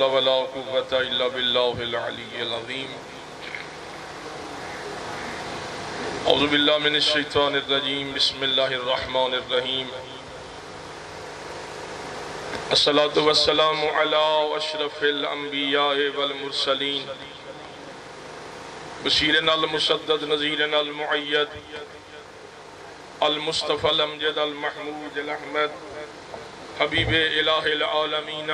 ولا قوة إلا بالله العلي العظيم. أعوذ بالله من الشيطان الرجيم. بسم الله الرحمن الرحيم. الصلاة والسلام على أشرف الأنبياء والمرسلين بشيرنا المسدد نذيرنا المؤيد المصطفى الأمجد المحمود الأحمد حبيب إله العالمين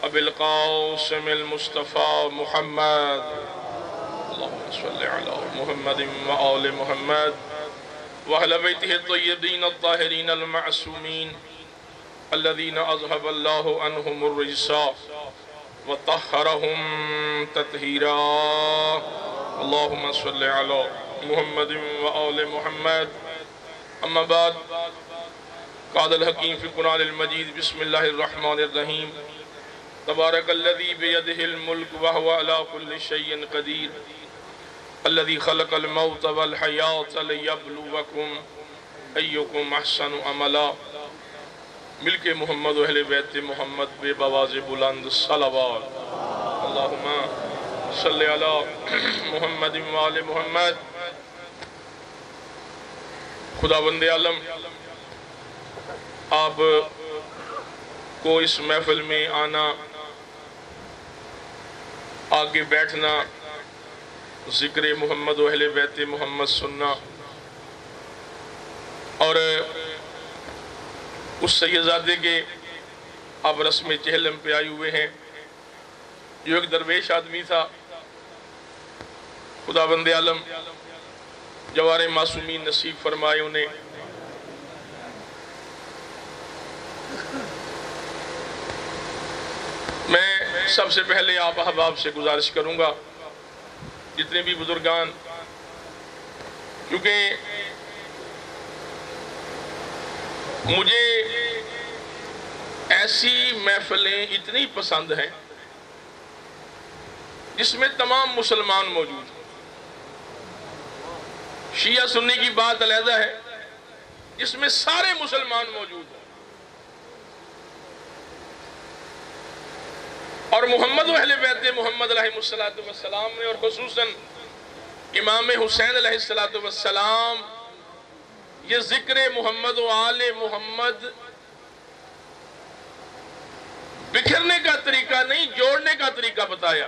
أبي القاسم المصطفى محمد اللهم صل على محمد وآل محمد وأهل بيته الطيبين الطاهرين المعصومين الذين أذهب الله عنهم الرجس وطهرهم تطهيرا. اللهم صل على محمد وآل محمد. أما بعد، قال الحكيم في القرآن المجيد. بسم الله الرحمن الرحيم. تبارك الذي بيده الملك وهو على كل شيء قدير الذي خلق الموت والحياة ليبلوكم أيكم أحسن عملا. ملک محمد و اہل بیت محمد بے بواز بلند صلوات. اللہم صلی علی محمد و آل محمد. خداوند عالم آپ کو اس محفل میں آنا، آگے بیٹھنا، ذکر محمد و اہل بیت محمد سننا اور اس سیدزادے کے آپ رسم چہلم پہ آئے ہوئے ہیں جو ایک درویش آدمی تھا. خداوند عالم جوار معصومین نصیب فرمائے انہیں. میں سب سے پہلے آپ احباب سے گزارش کروں گا، جتنے بھی بزرگان، کیونکہ مجھے ایسی محفلیں اتنی پسند ہیں جس میں تمام مسلمان موجود ہیں. شیعہ سنی کی بات علیحدہ ہے، جس میں سارے مسلمان موجود ہیں. اور محمد و اہل بیت محمد علیہ السلام نے، اور خصوصاً امام حسین علیہ السلام، یہ ذکر محمد و آل محمد بکھرنے کا طریقہ نہیں، جوڑنے کا طریقہ بتایا.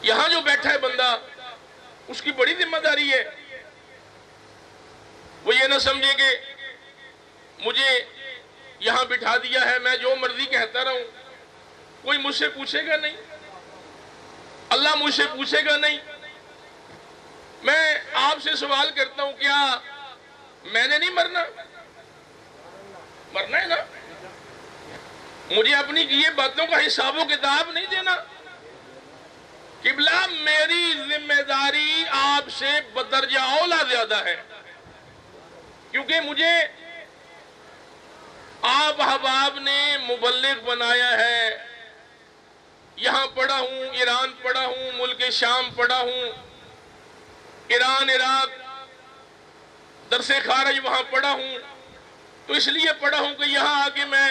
یہاں جو بیٹھا ہے بندہ، اس کی بڑی ذمہ داری ہے. وہ یہ نہ سمجھے کہ مجھے یہاں بٹھا دیا ہے، میں جو مرضی کہتا رہوں، کوئی مجھ سے پوچھے گا نہیں، اللہ مجھ سے پوچھے گا نہیں. میں آپ سے سوال کرتا ہوں، کیا میں نے نہیں مرنا؟ مرنا ہے نا. مجھے اپنی یہ باتوں کا حساب و کتاب نہیں دینا. قبلہ میری ذمہ داری آپ سے بدرجہ اولا زیادہ ہے، کیونکہ مجھے آپ احباب نے مبلغ بنایا ہے. یہاں پڑھا ہوں، ایران پڑھا ہوں، ملک شام پڑھا ہوں، ایران، عراق، درس خارج وہاں پڑھا ہوں. تو اس لیے پڑھا ہوں کہ یہاں آگے میں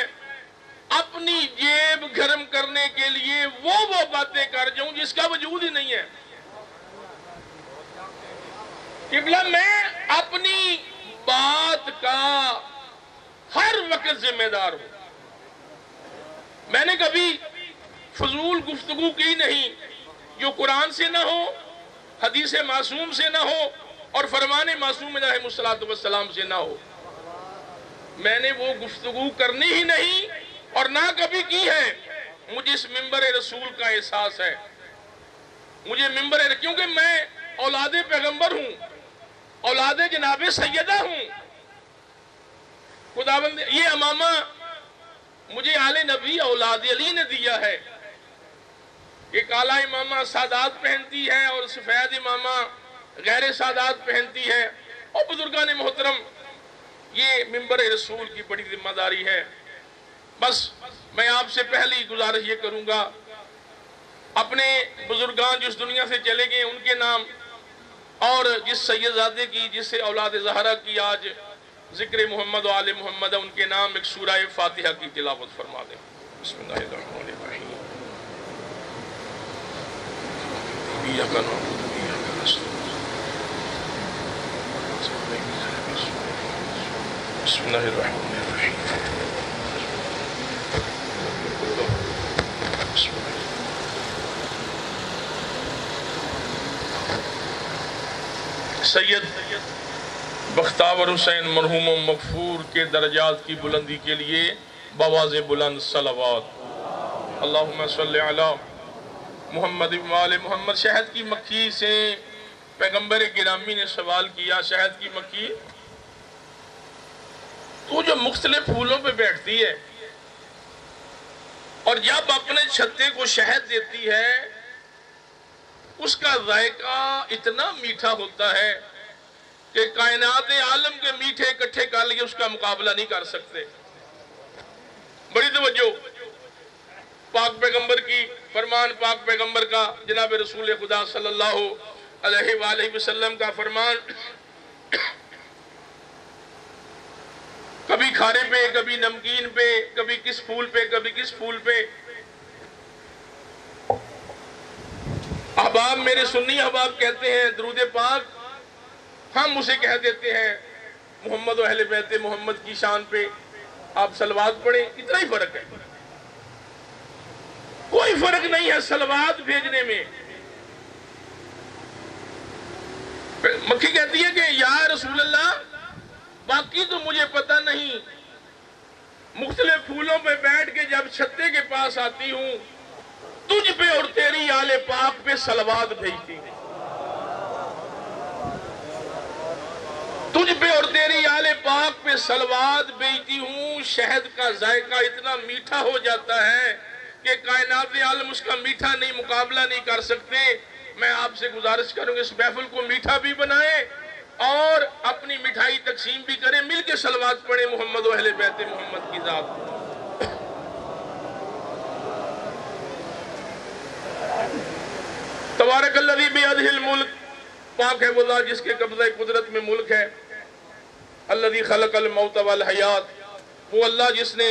اپنی جیب گرم کرنے کے لیے وہ باتیں کر جاؤں جس کا وجود ہی نہیں ہے. قبلہ میں اپنی بات کا ہر وقت ذمہ دار ہوں. میں نے کبھی فضول گفتگو کی نہیں جو قرآن سے نہ ہو، حدیث معصوم سے نہ ہو، اور فرمان معصوم علیہ السلام سے نہ ہو. میں نے وہ گفتگو کرنی ہی نہیں اور نہ کبھی کی ہے. مجھے اس منبر رسول کا احساس ہے. مجھے کیونکہ میں اولاد پیغمبر ہوں، اولاد جناب سیدہ ہوں. خداوند یہ امامہ مجھے آل نبی اولاد علی نے دیا ہے. یہ کالا امامہ سادات پہنتی ہے اور سفید امامہ غیر سادات پہنتی ہے. اور بزرگان محترم، یہ منبر رسول کی بڑی ذمہ داری ہے. بس میں آپ سے پہلی گزارش یہ کروں گا، اپنے بزرگان جو اس دنیا سے چلے گئے ان کے نام، اور جس سیدزادے کی، جس اولاد زہرا کی آج ذکر محمد و آل محمد، ان کے نام ایک سورہ فاتحہ کی تلاوت فرما دیں. بسم اللہ الرحمن الرحیم ایاک نعبد و ایاک نستعین بسم اللہ الرحمن الرحیم سید بختیار حسین مرحوم و مغفور کے درجات کی بلندی کے لیے بآواز بلند صلوات اللہم صلی علی محمد و آل محمد۔ شہد کی مکھی سے پیغمبر گرامی نے سوال کیا، شہد کی مکھی تو جو مختلف پھولوں پہ بیٹھتی ہے اور جب اپنے چھتے کو شہد دیتی ہے اس کا ذائقہ اتنا میٹھا ہوتا ہے کہ کائنات عالم کے میٹھے اکٹھے کر لیے اس کا مقابلہ نہیں کر سکتے۔ بڑی توجہ، پاک پیغمبر کی فرمان، پاک پیغمبر کا، جناب رسول خدا صلی اللہ علیہ وآلہ وسلم کا فرمان، کبھی کھارے پہ، کبھی نمکین پہ، کبھی کس پھول پہ، کبھی کس پھول پہ۔ احباب، میرے سنی احباب کہتے ہیں درود پاک، ہم اسے کہہ دیتے ہیں محمد و اہل بیت محمد کی شان پہ آپ صلوات پڑھیں، اتنا ہی فرق ہے، کوئی فرق نہیں ہے صلوات بھیجنے میں۔ مکھی کہتی ہے کہ یا رسول اللہ باقی تو مجھے پتہ نہیں، مختلف پھولوں پہ بیٹھ کے جب چھتے کے پاس آتی ہوں تجھ پہ اور تیری آل پاک پہ صلوات بھیجتی ہوں، تجھ پہ اور تیری آل پاک پہ صلوات بھیجتی ہوں۔ شہد کا ذائقہ اتنا میٹھا ہو جاتا ہے کہ کائنات عالم اس کا میٹھا نہیں، مقابلہ نہیں کر سکتے۔ میں آپ سے گزارش کروں گا اس محفل کو میٹھا بھی بنائیں اور اپنی مٹھائی تقسیم بھی کریں، مل کے صلوات پڑھیں محمد و اہل بیت محمد کی ذات۔ تبارک الذی بیدہ الملک، پاک ہے وہ ذات جس کے قبضہ قدرت میں ملک ہے۔ الذی خلق الموت والحیات، وہ اللہ جس نے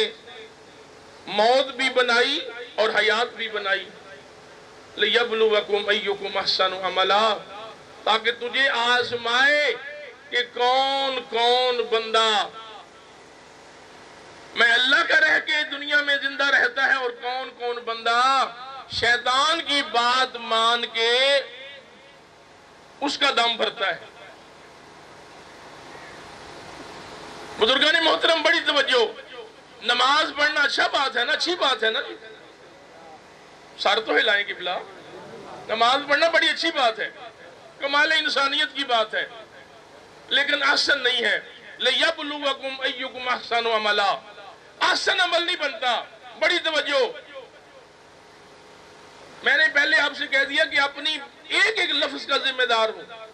موت بھی بنائی اور حیات بھی بنائی۔ لیبلوکم ایکم احسن عملا، تاکہ تجھے آزمائے کہ کون کون بندہ میں اللہ کا رہ کے دنیا میں زندہ رہتا ہے اور کون کون بندہ شیطان کی بات مان کے اس کا دم بھرتا ہے۔ بزرگان محترم بڑی توجہ، نماز پڑھنا اچھا بات ہے نا، اچھی بات ہے نا، سر تو ہلائیں کہ بلا، نماز پڑھنا بڑی اچھی بات ہے، کمال انسانیت کی بات ہے، لیکن احسن نہیں ہے۔ لِيَبْلُوَكُمْ أَيُّكُمْ أَحْسَنُ عَمَلًا، احسن عمل نہیں بنتا۔ بڑی توجہ، میں نے پہلے آپ سے کہہ دیا کہ اپنی ایک ایک لفظ کا ذمہ دار ہوں۔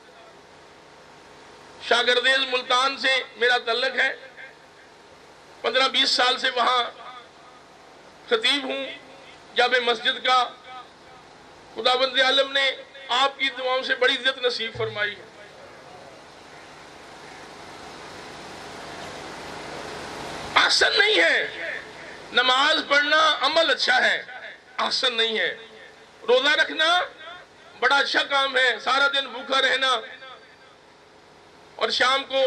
شاگردیز ملتان سے میرا تعلق ہے، 15-20 سال سے وہاں خطیب ہوں جامع مسجد کا۔ خداوند عالم نے آپ کی دعاؤں سے بڑی عزت نصیب فرمائی ہے۔ احسن نہیں ہے نماز پڑھنا، عمل اچھا ہے، احسن نہیں ہے روزہ رکھنا، بڑا اچھا کام ہے، سارا دن بھوکا رہنا اور شام کو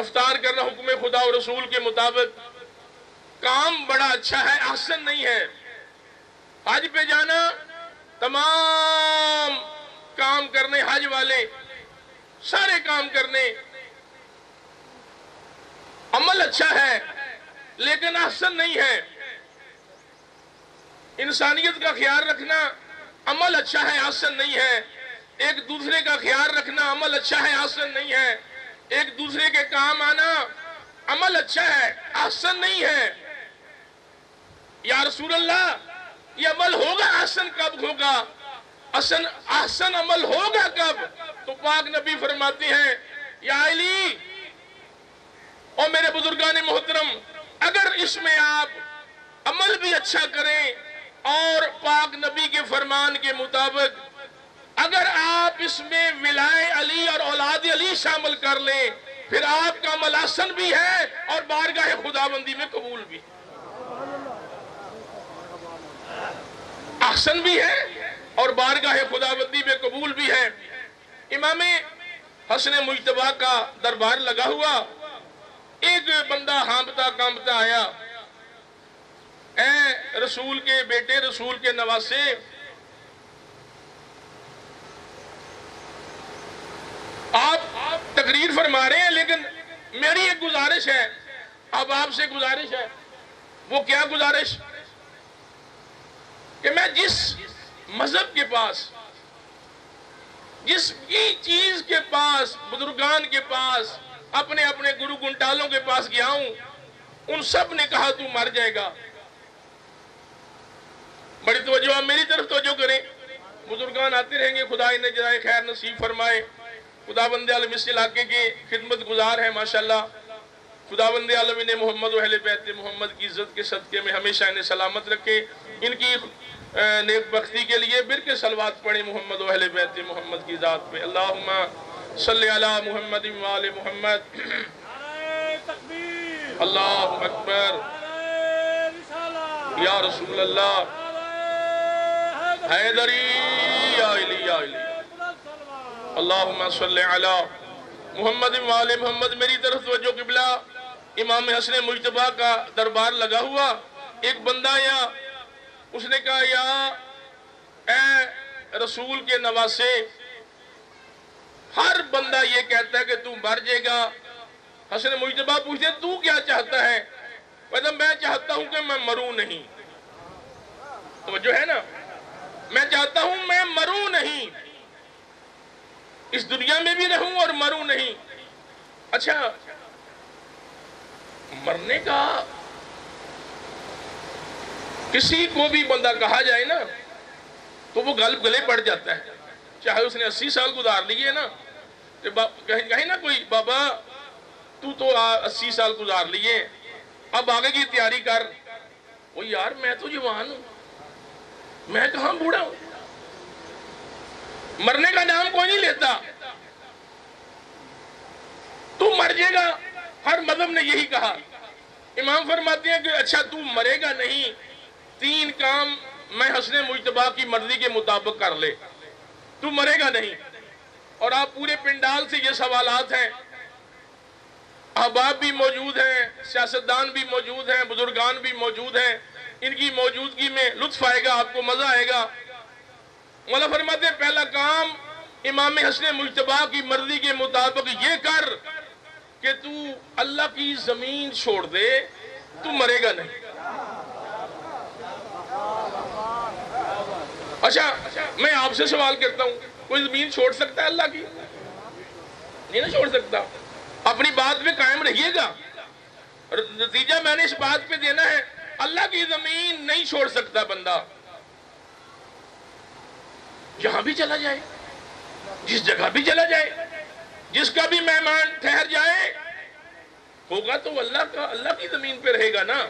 افطار کرنا حکم خدا و رسول کے مطابق، کام بڑا اچھا ہے، احسن نہیں ہے۔ حج پہ جانا، تمام کام کرنے، حج والے سارے کام کرنے، عمل اچھا ہے لیکن احسن نہیں ہے۔ انسانیت کا خیال رکھنا، عمل اچھا ہے، احسن نہیں ہے۔ ایک دوسرے کا خیال رکھنا، عمل اچھا ہے، احسن نہیں ہے۔ ایک دوسرے کے کام آنا، عمل اچھا ہے، احسن نہیں ہے۔ یا رسول اللہ یہ عمل ہوگا، احسن کب ہوگا؟ احسن عمل ہوگا کب؟ تو پاک نبی فرماتے ہیں یا علی اور میرے بزرگان محترم، اگر اس میں آپ عمل بھی اچھا کریں اور پاک نبی کے فرمان کے مطابق اگر آپ اس میں ولائے علی اور اولاد علی شامل کر لیں، پھر آپ کا عمل احسن بھی ہے اور بارگاہ خداوندی میں قبول بھی۔ حسن بھی ہے اور بارگاہ خداوندی میں قبول بھی ہے۔ امام حسن مجتبیٰ کا دربار لگا ہوا، ایک بندہ ہانپتا کانپتا آیا، اے رسول کے بیٹے، رسول کے نواسے، آپ تقریر فرما رہے ہیں لیکن میری ایک گزارش ہے، اب آپ سے گزارش ہے۔ وہ کیا گزارش؟ کہ میں جس مذہب کے پاس، جس کی چیز کے پاس، بزرگان کے پاس، اپنے اپنے گرو گنٹالوں کے پاس گیا ہوں، ان سب نے کہا تو مر جائے گا۔ بڑی توجہ، آپ میری طرف توجہ کریں، بزرگان آتے رہیں گے، خدا انہیں جزائے خیر نصیب فرمائے۔ خداوند عالم اس علاقے کے خدمت گزار ہیں ماشاءاللہ۔ خداوند عالم انہیں محمد و اہل بیت محمد کی عزت کے صدقے میں ہمیشہ انہیں سلامت رکھے۔ ان کی نیک بختی کے لیے برکے صلوات پڑھیں محمد و اہل بیت محمد کی ذات پہ۔ اللہم صلی علی محمد و آل محمد۔ اللہ اکبر، یا رسول اللہ، حیدری یا علی یا علی۔ اللہم صلی علی محمد و آل محمد۔ میری طرف توجہ قبلہ، امام حسن مجتبیٰ کا دربار لگا ہوا، ایک بندہ آیا، اس نے کہا یا اے رسول کے نواسے، ہر بندہ یہ کہتا ہے کہ تو مر جائے گا۔ حسن مجتبیٰ پوچھتے تو کیا چاہتا ہے؟ کہتا میں چاہتا ہوں کہ میں مروں نہیں۔ توجہ ہے نا، میں چاہتا ہوں میں مروں نہیں، اس دنیا میں بھی رہوں اور مروں نہیں۔ اچھا، مرنے کا کسی کو بھی بندہ کہا جائے نا تو وہ گلے پڑ جاتا ہے، چاہے اس نے 80 سال گزار لیے نا، کہیں نا کوئی بابا تو 80 سال گزار لیے، اب آگے کی تیاری کر۔ وہ یار میں تو جوان ہوں، میں کہاں بوڑھا ہوں؟ مرنے کا نام کوئی نہیں لیتا، تو مر جائے گا، ہر مذہب نے یہی کہا۔ امام فرماتے ہیں کہ اچھا تو مرے گا نہیں، 3 کام میں حسن مجتبیٰ کی مرضی کے مطابق کر لے، تو مرے گا نہیں۔ اور آپ پورے پنڈال سے یہ سوالات ہیں، احباب بھی موجود ہیں، سیاستدان بھی موجود ہیں، بزرگان بھی موجود ہیں، ان کی موجودگی میں لطف آئے گا، آپ کو مزہ آئے گا۔ مولا فرماتے ہیں پہلا کام امام حسن مجتبیٰ کی مرضی کے مطابق یہ کر کہ تو اللہ کی زمین چھوڑ دے، تو مرے گا نہیں۔ اچھا، میں آپ سے سوال کرتا ہوں، کوئی زمین چھوڑ سکتا ہے اللہ کی؟ نہیں نا چھوڑ سکتا۔ اپنی بات پہ قائم رہیے گا، نتیجہ میں نے اس بات پہ دینا ہے، اللہ کی زمین نہیں چھوڑ سکتا بندہ، جہاں بھی چلا جائے، جس جگہ بھی چلا جائے، جس کا بھی مہمان ٹھہر جائے، ہوگا تو اللہ کی زمین پہ رہے گا نا۔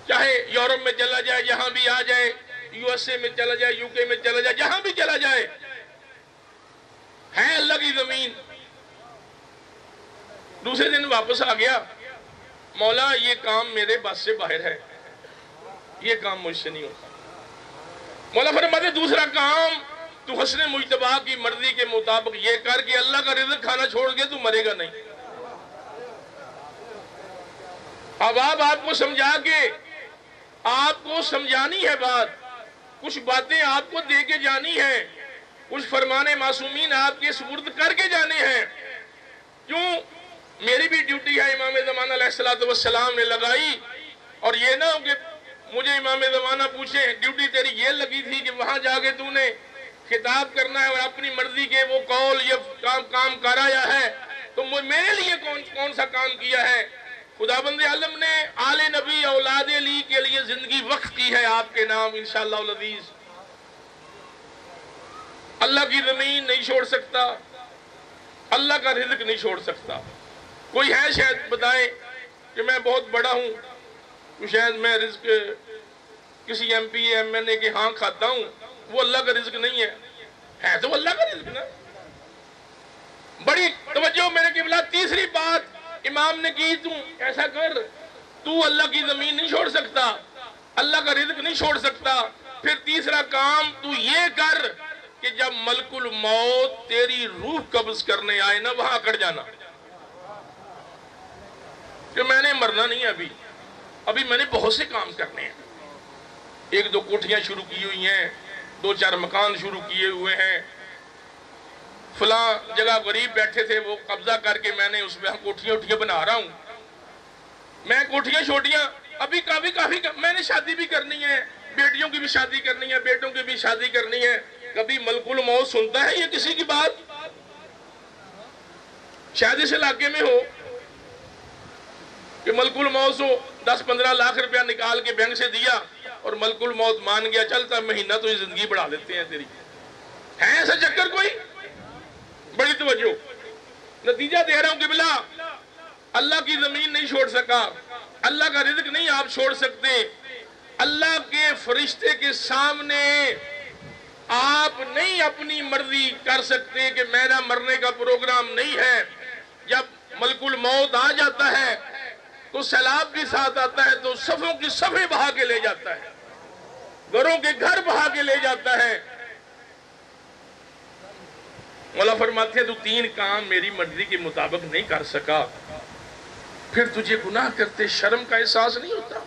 چاہے یورپ میں چلا جائے، جہاں بھی آ جائے، یو ایس اے میں چلا جائے، یو کے میں چلا جائے، جہاں بھی چلا جائے، ہے اللہ کی زمین۔ دوسرے دن واپس آ گیا، مولا یہ کام میرے بس سے باہر ہے، یہ کام مجھ سے نہیں ہوتا۔ مولا فرماتے دوسرا کام تو حسن مجتبیٰ کی مرضی کے مطابق یہ کر کہ اللہ کا رزق کھانا چھوڑ کے تو مرے گا نہیں۔ اب آپ کو سمجھا کے، آپ کو سمجھانی ہے بات، کچھ باتیں آپ کو دے کے جانی ہے، کچھ فرمان معصومین آپ کے سپرد کر کے جانے ہیں۔ کیوں؟ میری بھی ڈیوٹی ہے، امام زمانہ علیہ السلام نے لگائی، اور یہ نہ ہو کہ مجھے امام زمانہ پوچھے ڈیوٹی تیری یہ لگی تھی کہ وہاں جا کے تو نے خطاب کرنا ہے اور اپنی مرضی کے وہ قول یہ کام کرایا ہے، تو میرے لیے کون سا کام کیا ہے؟ خداوند عالم نے آل نبی اولاد علی کے لیے زندگی وقف کی ہے آپ کے نام انشاءاللہ العزیز۔ اللہ کی زمین نہیں چھوڑ سکتا، اللہ کا رزق نہیں چھوڑ سکتا۔ کوئی ہے شاید بتائے کہ میں بہت بڑا ہوں، تو شاید میں رزق کسی ایم پی ایم این اے کے ہاں کھاتا ہوں، وہ اللہ کا رزق نہیں ہے تو اللہ کا رزق نا۔ بڑی توجہ میرے قبلہ، تیسری بات امام نے کی، تو ایسا کر، تو اللہ کی زمین نہیں چھوڑ سکتا، اللہ کا رزق نہیں چھوڑ سکتا، پھر تیسرا کام تو یہ کر کہ جب ملک الموت تیری روح قبض کرنے آئے نا وہاں اکڑ جانا کہ میں نے مرنا نہیں ہے ابھی میں نے بہت سے کام کرنے ہیں، 1-2 کوٹھیاں شروع کی ہوئی ہیں، 2-4 مکان شروع کیے ہوئے ہیں، فلاں جگہ غریب بیٹھے تھے وہ قبضہ کر کے میں نے اس میں کوٹھیاں بنا رہا ہوں، میں کوٹھیاں چھوٹیاں ابھی کافی میں نے شادی بھی کرنی ہے، بیٹیوں کی بھی شادی کرنی ہے، بیٹوں کی بھی شادی کرنی ہے۔ کبھی ملک الموت سنتا ہے یہ کسی کی بات؟ شاید اس علاقے میں ہو کہ ملک الموت سے 10-15 لاکھ روپیہ نکال کے بینک سے دیا اور ملک الموت مان گیا، چلتا مہینہ تو یہ زندگی بڑھا لیتے ہیں تیری، ہے ایسا چکر کوئی؟ بڑی توجہ، نتیجہ دے رہا ہوں قبلہ، اللہ کی زمین نہیں چھوڑ سکا، اللہ کا رزق نہیں آپ چھوڑ سکتے، اللہ کے فرشتے کے سامنے آپ نہیں اپنی مرضی کر سکتے کہ میرا مرنے کا پروگرام نہیں ہے۔ جب ملک الموت آ جاتا ہے تو سیلاب بھی ساتھ آتا ہے تو صفوں کی صفیں بہا کے لے جاتا ہے، گھروں کے گھر بہا کے لے جاتا ہے۔ مولا فرماتے ہیں تو 3 کام میری مرضی کے مطابق نہیں کر سکا، پھر تجھے گناہ کرتے شرم کا احساس نہیں ہوتا؟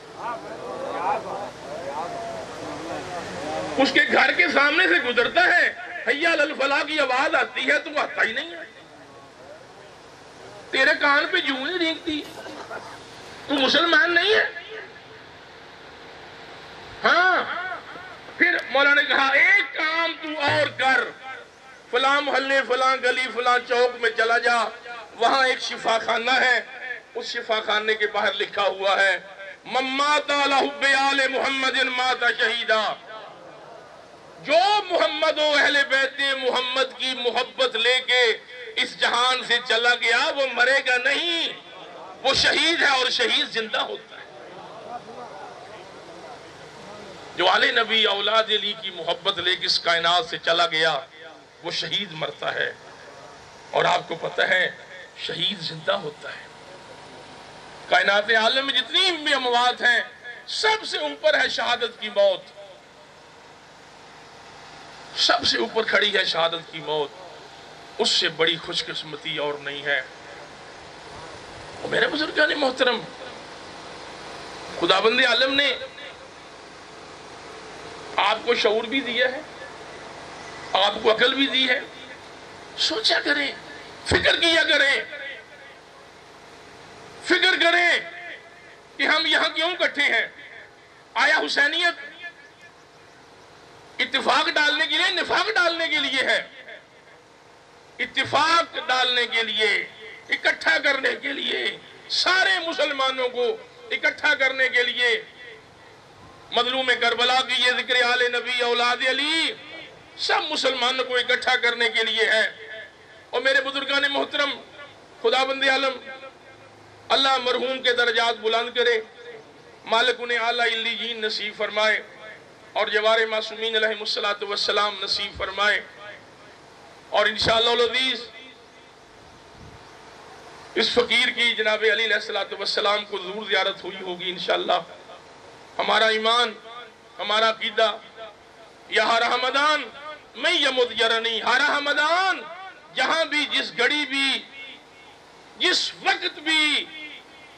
اس کے گھر کے سامنے سے گزرتا ہے، حی علی الفلاح کی آواز آتی ہے تو آتا ہی نہیں ہے، تیرے کان پہ جوں نہیں رینگتی، تو مسلمان نہیں ہے۔ ہاں پھر مولا نے کہا ایک کام تو اور کر، فلاں محلے فلاں گلی فلاں چوک میں چلا جا، وہاں ایک شفا خانہ ہے، اس شفا خانے کے باہر لکھا ہوا ہے من مات علی حب آل محمد مات شہیدا، جو محمد و اہل بیت محمد کی محبت لے کے اس جہان سے چلا گیا وہ مرے گا نہیں، وہ شہید ہے اور شہید زندہ ہوتا ہے۔ جو آل نبی اولاد علی کی محبت لے کے اس کائنات سے چلا گیا وہ شہید مرتا ہے، اور آپ کو پتہ ہے شہید زندہ ہوتا ہے۔ کائنات عالم میں جتنی بھی اموات ہیں سب سے اوپر ہے شہادت کی موت، سب سے اوپر کھڑی ہے شہادت کی موت، اس سے بڑی خوش قسمتی اور نہیں ہے۔ اور میرے بزرگان محترم، خداوند عالم نے آپ کو شعور بھی دیا ہے، آپ کو عقل بھی دی ہے، سوچا کریں، فکر کیا کریں، فکر کریں کہ ہم یہاں کیوں اکٹھے ہیں۔ آیا حسینیت اتفاق ڈالنے کے لیے، نفاق ڈالنے کے لیے ہے؟ اتفاق ڈالنے کے لیے، اکٹھا کرنے کے لیے، سارے مسلمانوں کو اکٹھا کرنے کے لیے۔ مظلوم کربلا کی یہ ذکر آل نبی اولاد علی سب مسلمانوں کو اکٹھا کرنے کے لیے ہے۔ اور میرے بزرگان محترم، خداوند عالم اللہ مرحوم کے درجات بلند کرے، مالک انہیں اعلیٰ علیین نصیب فرمائے، اور جوار معصومین علیہم السلام نصیب فرمائے، اور انشاءاللہ العزیز اس فقیر کی جناب علی علیہ السلام کو ضرور زیارت ہوئی ہوگی انشاءاللہ۔ ہمارا ایمان، ہمارا عقیدہ، یا ہر رمضان میں یمد یرنی، ہر رمضان جہاں بھی، جس گھڑی بھی، جس وقت بھی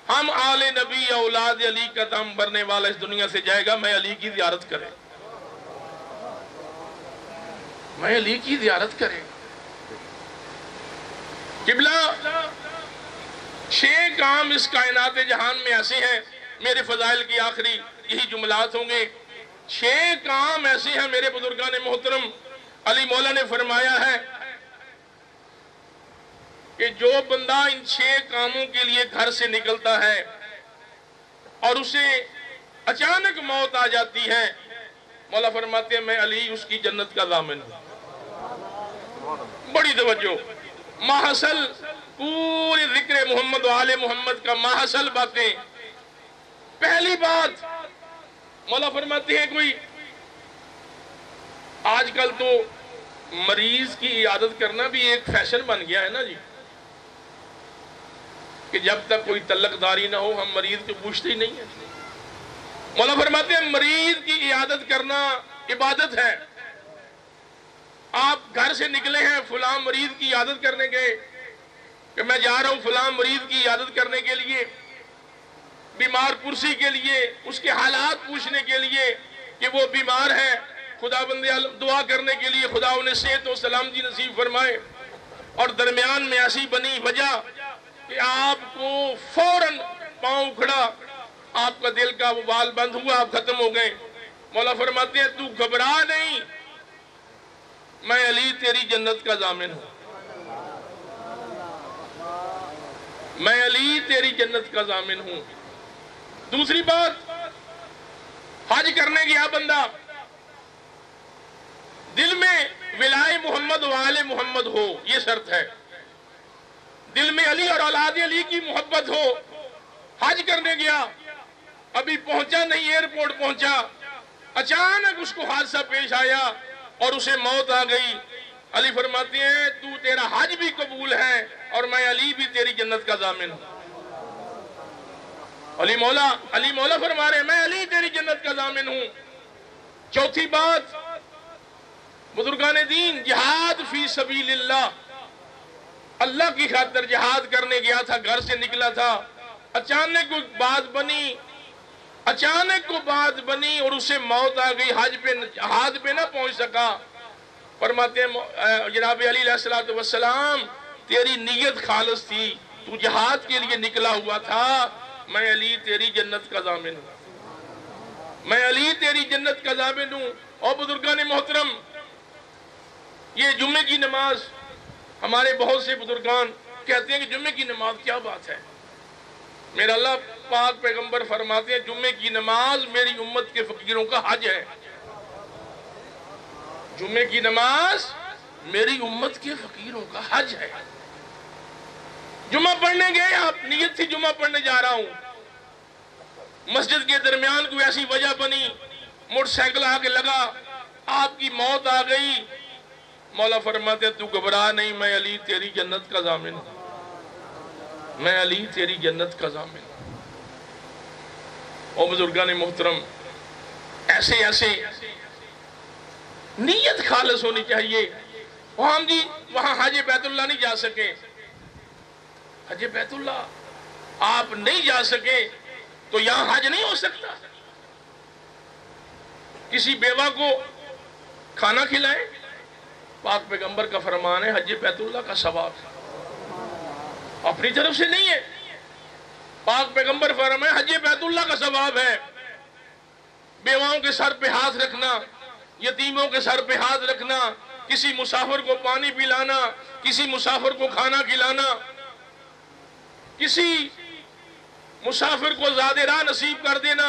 ہم آل نبی اولاد علی کا دم بھرنے والا اس دنیا سے جائے گا، میں علی کی زیارت کرے، میں علی کی زیارت کرے۔ قبلہ 6 کام اس کائنات جہان میں ایسے ہیں، میرے فضائل کی آخری یہی جملات ہوں گے۔ 6 کام ایسے ہیں میرے بزرگان محترم، علی مولا نے فرمایا ہے کہ جو بندہ ان 6 کاموں کے لیے گھر سے نکلتا ہے اور اسے اچانک موت آ جاتی ہے، مولا فرماتے ہیں میں علی اس کی جنت کا ضامن ہوں۔ بڑی توجہ، ماحصل پورے ذکر محمد و آل محمد کا ماحصل باتیں۔ پہلی بات مولا فرماتے ہیں، کوئی آج کل تو مریض کی عیادت کرنا بھی ایک فیشن بن گیا ہے نا جی، کہ جب تک کوئی تعلق داری نہ ہو ہم مریض کو پوچھتے ہی نہیں ہیں۔ مولا فرماتے ہیں مریض کی عیادت کرنا عبادت ہے. آپ گھر سے نکلے ہیں فلاں مریض کی عیادت کرنے گئے کہ میں جا رہا ہوں فلاں مریض کی عیادت کرنے کے لیے، بیمار پرسی کے لیے، اس کے حالات پوچھنے کے لیے کہ وہ بیمار ہے، خدا بندے دعا کرنے کے لیے خدا انہیں صحت و سلامتی نصیب فرمائے. اور درمیان میں ایسی بنی وجہ کہ آپ کو فوراً پاؤں کھڑا، آپ کا دل کا وہ بال بند ہوا، آپ ختم ہو گئے. مولا فرماتے ہیں تو گھبرا نہیں، میں علی تیری جنت کا ضامن ہوں. میں علی تیری جنت کا ضامن ہوں. دوسری بات، حج کرنے گیا بندہ، دل میں ولائے محمد و آل محمد ہو، یہ شرط ہے. دل میں علی اور اولاد علی کی محبت ہو. حج کرنے گیا، ابھی پہنچا نہیں، ایئرپورٹ پہنچا، اچانک اس کو حادثہ پیش آیا اور اسے موت آ گئی. علی فرماتے ہیں تو تیرا حج بھی قبول ہے اور میں علی بھی تیری جنت کا ضامن ہوں. علی مولا فرما رہے ہیں میں علی تیری جنت کا ضامن ہوں. چوتھی بات، بزرگان دین، جہاد فی سبیل اللہ، اللہ کی خاطر جہاد کرنے گیا تھا، گھر سے نکلا تھا، اچانک کو بات بنی اور اسے موت آ گئی، حج پہ نہ پہنچ سکا. فرماتے ہیں جناب علی علیہ السلام تیری نیت خالص تھی، تو جہاد کے لیے نکلا ہوا تھا، میں علی تیری جنت کا ضامن ہوں. میں علی تیری جنت کا ضامن ہوں. اور بزرگان محترم، یہ جمعے کی نماز، ہمارے بہت سے بزرگان کہتے ہیں کہ جمعے کی نماز کیا بات ہے. میرا اللہ پاک پیغمبر فرماتے ہیں جمعے کی نماز میری امت کے فقیروں کا حج ہے. جمعے کی نماز میری امت کے فقیروں کا حج ہے. جمعہ پڑھنے گئے آپ، نیت تھی جمعہ پڑھنے جا رہا ہوں، مسجد کے درمیان کوئی ایسی وجہ بنی، موٹر سائیکل آ کے لگا، آپ کی موت آ گئی. مولا فرماتے ہیں تو گھبرا نہیں، میں علی تیری جنت کا ضامن ہوں. میں علی تیری جنت کا ضامن ہوں. اور بزرگان محترم، ایسے نیت خالص ہونی چاہیے. وہاں حج بیت اللہ نہیں جا سکے، حج بیت اللہ آپ نہیں جا سکے تو یہاں حج نہیں ہو سکتا. کسی بیوہ کو کھانا کھلائیں، پاک پیغمبر کا فرمان ہے حج بیت اللہ کا ثواب ہے، اپنی طرف سے نہیں ہے. پاک پیغمبر فرمان ہے حج بیت اللہ کا ثواب ہے. بیواؤں کے سر پہ ہاتھ رکھنا، یتیموں کے سر پہ ہاتھ رکھنا، کسی مسافر کو پانی پلانا، کسی مسافر کو کھانا کھلانا، کسی مسافر کو زاد راہ نصیب کر دینا.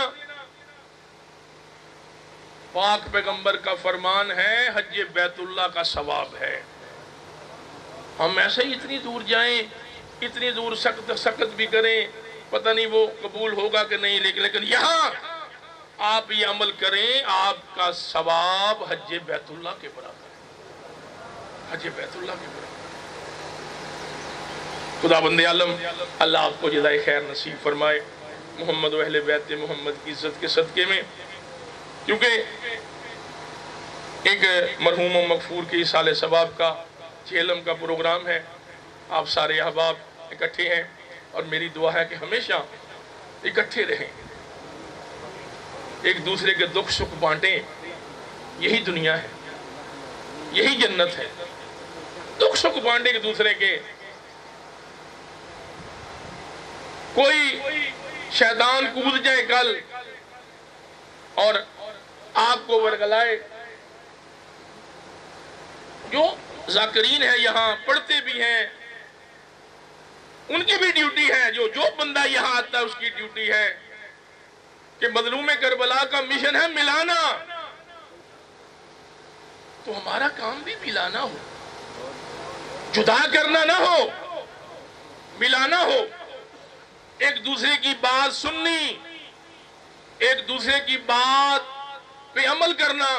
پاک پیغمبر کا فرمان ہے حج بیت اللہ کا ثواب ہے. ہم ایسے ہی اتنی دور جائیں، اتنی دور سخت بھی کریں، پتہ نہیں وہ قبول ہوگا کہ نہیں، لیکن یہاں آپ یہ عمل کریں، آپ کا ثواب حج بیت اللہ کے برابر ہے. حج بیت اللہ کے برابر. خدا بند عالم اللہ آپ کو جزائے خیر نصیب فرمائے محمد و اہل بیت محمد کی عزت کے صدقے میں. کیونکہ ایک مرحوم و مغفور کے اصال ثواب کا چہلم کا پروگرام ہے، آپ سارے احباب اکٹھے ہیں اور میری دعا ہے کہ ہمیشہ اکٹھے رہیں، ایک دوسرے کے دکھ سکھ بانٹیں. یہی دنیا ہے، یہی جنت ہے. دکھ سکھ بانٹیں ایک دوسرے کے. کوئی شیطان کود جائے کل اور آپ کو ورگلائے. جو ذاکرین ہیں یہاں پڑھتے بھی ہیں، ان کی بھی ڈیوٹی ہے. جو بندہ یہاں آتا ہے اس کی ڈیوٹی ہے کہ مظلوم کربلا کا مشن ہے ملانا، تو ہمارا کام بھی ملانا ہو، جدا کرنا نہ ہو، ملانا ہو. ایک دوسرے کی بات سننی، ایک دوسرے کی بات پہ عمل کرنا،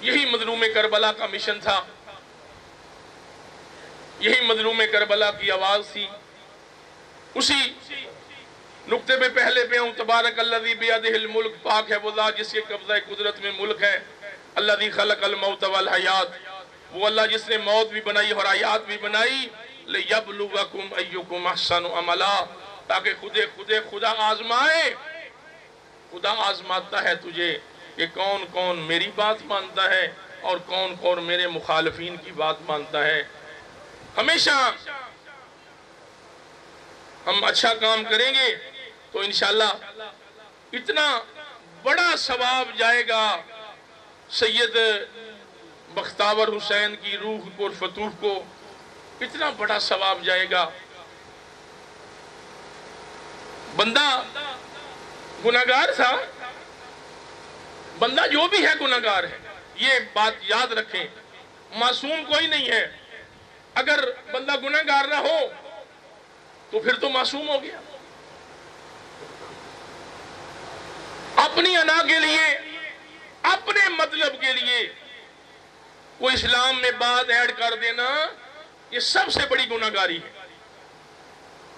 یہی مظلوم کربلا کا مشن تھا، یہی مظلوم کربلا کی آواز تھی. نقطے پہ پہلے پہ ہوں، تبارک الذی بیدہ الملک، پاک ہے وہ ذات جس کے قبضہ قدرت میں ملک ہے، الذی خلق الموت والحیات، وہ اللہ جس نے موت بھی بنائی اور حیات بھی بنائی، لیبلوکم ایکم احسن عملا، تاکہ خدا آزمائے، خدا آزماتا ہے تجھے کہ کون کون میری بات مانتا ہے اور کون کون میرے مخالفین کی بات مانتا ہے۔ ہمیشہ ہم اچھا کام کریں گے تو انشاءاللہ اتنا بڑا ثواب جائے گا سید بختیور حسین کی روح کو، فتوح کو، اتنا بڑا ثواب جائے گا۔ بندہ گناہگار تھا، بندہ جو بھی ہے گناہگار ہے، یہ بات یاد رکھیں، معصوم کوئی نہیں ہے۔ اگر بندہ گناہگار نہ ہو تو پھر تو معصوم ہو گیا۔ اپنی انا کے لیے، اپنے مطلب کے لیے کوئی اسلام میں بات ایڈ کر دینا، یہ سب سے بڑی گناہگاری ہے۔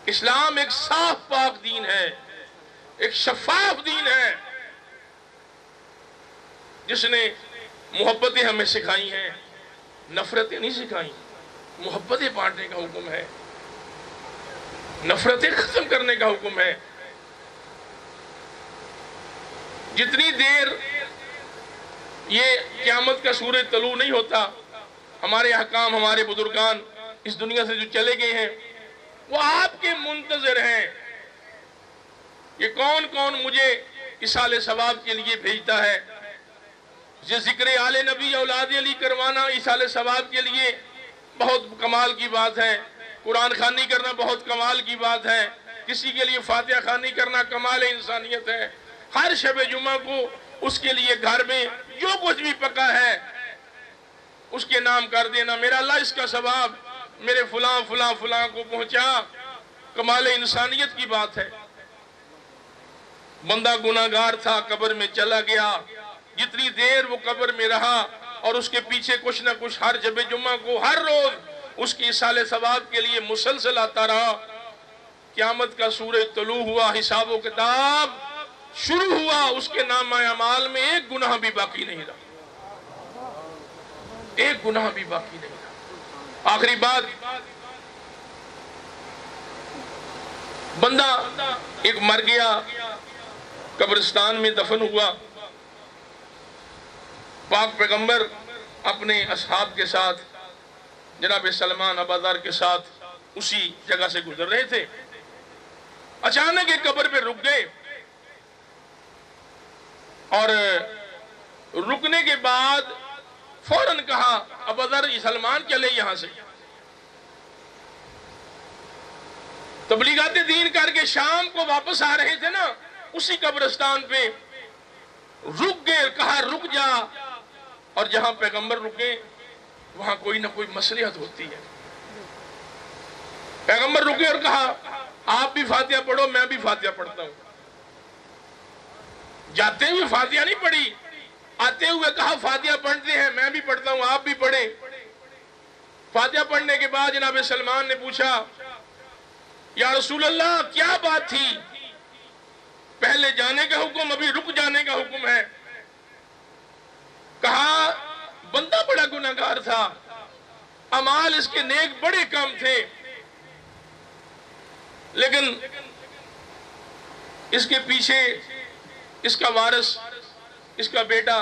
اسلام ایک صاف پاک دین ہے، ایک شفاف دین ہے، جس نے محبتیں ہمیں سکھائی ہیں، نفرتیں نہیں سکھائیں۔ محبتیں بانٹنے کا حکم ہے، نفرتیں ختم کرنے کا حکم ہے۔ جتنی دیر یہ قیامت کا سورج طلوع نہیں ہوتا، ہمارے حکام، ہمارے بزرگان اس دنیا سے جو چلے گئے ہیں، وہ آپ کے منتظر ہیں کہ کون کون مجھے ایصال ثواب کے لیے بھیجتا ہے۔ یہ ذکر آل نبی اولاد علی کروانا ایصال ثواب کے لیے بہت کمال کی بات ہے، قرآن خوانی کرنا بہت کمال کی بات ہے، کسی کے لیے فاتحہ خوانی کرنا کمال انسانیت ہے۔ ہر شب جمعہ کو اس کے لیے گھر میں جو کچھ بھی پکا ہے اس کے نام کر دینا، میرا اللہ اس کا ثواب میرے فلاں فلاں فلاں کو پہنچا، کمال انسانیت کی بات ہے۔ بندہ گناہگار تھا، قبر میں چلا گیا، جتنی دیر وہ قبر میں رہا اور اس کے پیچھے کچھ نہ کچھ ہر شب جمعہ کو ہر روز اس کی ایصال ثواب کے لیے مسلسل آتا رہا۔ قیامت کا سورج طلوع ہوا، حساب و کتاب شروع ہوا، اس کے نامہ اعمال میں ایک گناہ بھی باقی نہیں رہا، ایک گناہ بھی باقی نہیں رہا۔ آخری بات، بندہ ایک مر گیا، قبرستان میں دفن ہوا، پاک پیغمبر اپنے اصحاب کے ساتھ، جناب سلمان ابا ذر کے ساتھ اسی جگہ سے گزر رہے تھے، اچانک ایک قبر پہ رک گئے، اور رکنے کے بعد فوراً کہا ابا ذر سلمان چلے یہاں سے۔ تبلیغات دین کر کے شام کو واپس آ رہے تھے نا، اسی قبرستان پہ رک گئے، کہا رک جا، اور جہاں پیغمبر رکے وہاں کوئی نہ کوئی مصلحت ہوتی ہے۔ پیغمبر رکے اور کہا آپ بھی فاتحہ پڑھو، میں بھی فاتحہ پڑھتا ہوں۔ جاتے ہوئے فاتحہ نہیں پڑھی، آتے ہوئے کہا فاتحہ پڑھتے ہیں، میں بھی پڑھتا ہوں، آپ بھی پڑھیں۔ فاتحہ پڑھنے کے بعد جناب سلمان نے پوچھا یا رسول اللہ کیا بات تھی؟ پہلے جانے کا حکم، ابھی رک جانے کا حکم ہے۔ کہا بندہ بڑا گناہگار تھا، اعمال اس کے نیک بڑے کم تھے، لیکن اس کے پیچھے اس کا وارث، اس کا بیٹا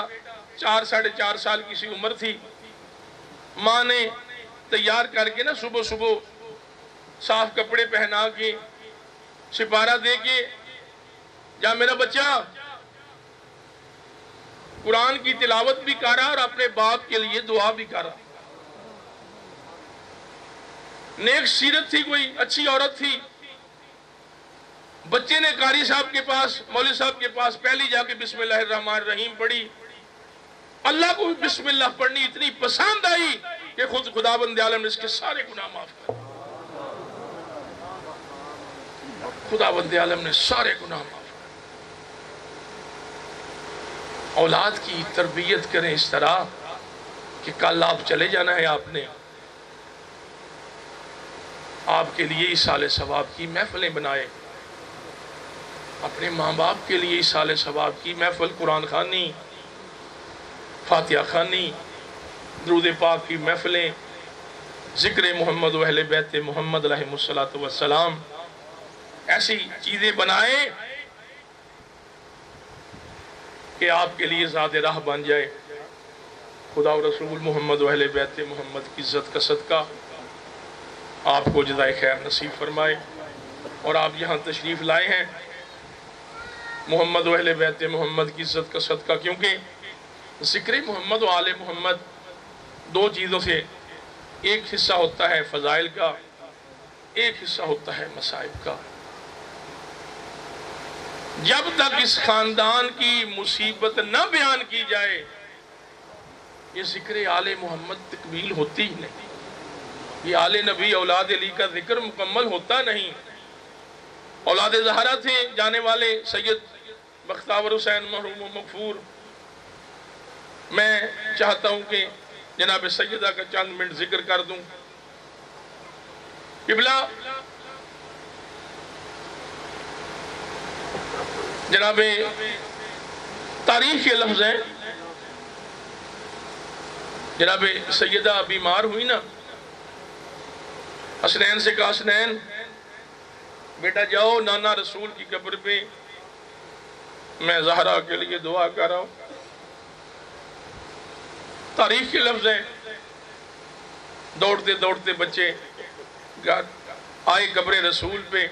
4-4.5 سال کی سی عمر تھی، ماں نے تیار کر کے نا صبح صبح صاف کپڑے پہنا کے سپارہ دے کے، جا میرا بچہ قرآن کی تلاوت بھی کر رہا اور اپنے باپ کے لیے دعا بھی کر رہا۔ نیک سیرت تھی، کوئی اچھی عورت تھی۔ بچے نے قاری صاحب کے پاس، مولوی صاحب کے پاس پہلی جا کے بسم اللہ الرحمن الرحیم پڑھی۔ اللہ کو بسم اللہ پڑھنی اتنی پسند آئی کہ خود خداوند عالم نے اس کے سارے گناہ معاف کر دیے۔ خداوند عالم نے سارے گناہ معاف کر دیے۔ اولاد کی تربیت کریں اس طرح کہ کل آپ چلے جانا ہے، آپ نے آپ کے لیے ایصال ثواب کی محفلیں بنائے، اپنے ماں باپ کے لیے ایصال ثواب کی محفل، قرآن خوانی، فاتحہ خوانی، درود پاک کی محفلیں، ذکر محمد و اہل بیت محمد علیہ السلام، ایسی چیزیں بنائیں کہ آپ کے لیے ذات راہ بن جائے۔ خدا و رسول محمد و اہل بیت محمد کی عزت کا صدقہ آپ کو جزائے خیر نصیب فرمائے۔ اور آپ یہاں تشریف لائے ہیں محمد و اہل بیت محمد کی عزت کا صدقہ، کیونکہ ذکر محمد و آل محمد دو چیزوں سے، ایک حصہ ہوتا ہے فضائل کا، ایک حصہ ہوتا ہے مصائب کا۔ جب تک اس خاندان کی مصیبت نہ بیان کی جائے یہ ذکر آل محمد تکمیل ہوتی ہی نہیں، یہ آل نبی اولاد علی کا ذکر مکمل ہوتا نہیں۔ اولاد زہرا تھے جانے والے سید بختیار حسین مرحوم و مغفور، میں چاہتا ہوں کہ جناب سیدہ کا چند منٹ ذکر کر دوں۔ قبلہ جناب تاریخ کے لفظ ہیں، جناب سیدہ بیمار ہوئی نا، حسنین سے کہا حسنین بیٹا جاؤ نانا رسول کی قبر پہ، میں زہرا کے لیے دعا کر رہا ہوں۔ تاریخ کے لفظ ہیں، دوڑتے دوڑتے بچے آئے قبر رسول پہ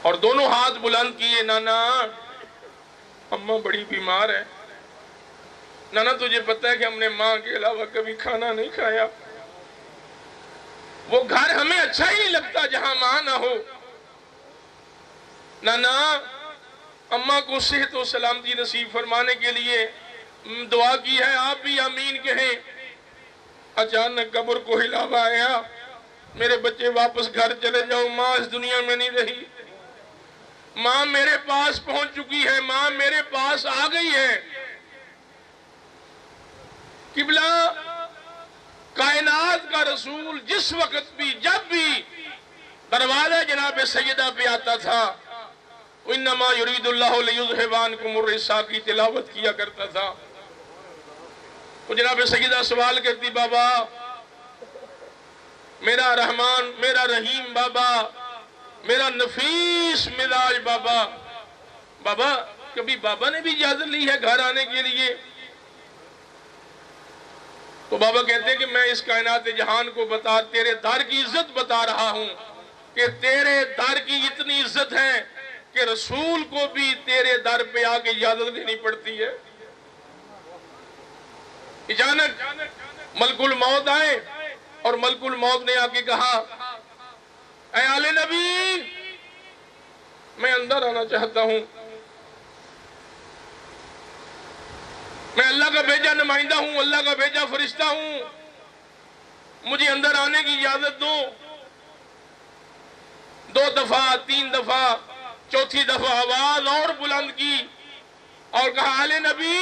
اور دونوں ہاتھ بلند کیے، نانا اماں بڑی بیمار ہے، نانا تجھے پتہ ہے کہ ہم نے ماں کے علاوہ کبھی کھانا نہیں کھایا، وہ گھر ہمیں اچھا ہی نہیں لگتا جہاں ماں نہ ہو، نانا اماں کو صحت و سلامتی نصیب فرمانے کے لیے دعا کی ہے، آپ بھی آمین کہیں۔ اچانک قبر کو ہلاوا آیا، میرے بچے واپس گھر چلے جاؤ، ماں اس دنیا میں نہیں رہی، ماں میرے پاس پہنچ چکی ہے، ماں میرے پاس آ گئی ہے۔ قبلہ کائنات کا رسول جس وقت بھی جب بھی دروازہ جناب سیدہ پہ آتا تھا، انما یرید اللہ لیذھب عنکم الرجس کی تلاوت کیا کرتا تھا۔ وہ جناب سیدہ سوال کرتی، بابا میرا رحمان میرا رحیم بابا، میرا نفیس مزاج بابا، بابا کبھی بابا نے بھی اجازت لی ہے گھر آنے کے لیے؟ تو بابا کہتے ہیں کہ میں اس کائنات جہان کو تیرے در کی عزت بتا رہا ہوں کہ تیرے در کی اتنی عزت ہے کہ رسول کو بھی تیرے در پہ آ کے اجازت دینی پڑتی ہے۔ اچانک ملک الموت آئے اور ملک الموت نے آ کے کہا، اے آل نبی میں اندر آنا چاہتا ہوں، میں اللہ کا بھیجا نمائندہ ہوں، اللہ کا بھیجا فرشتہ ہوں، مجھے اندر آنے کی اجازت دو۔ 2 دفعہ 3 دفعہ، چوتھی دفعہ آواز اور بلند کی اور کہا، آل نبی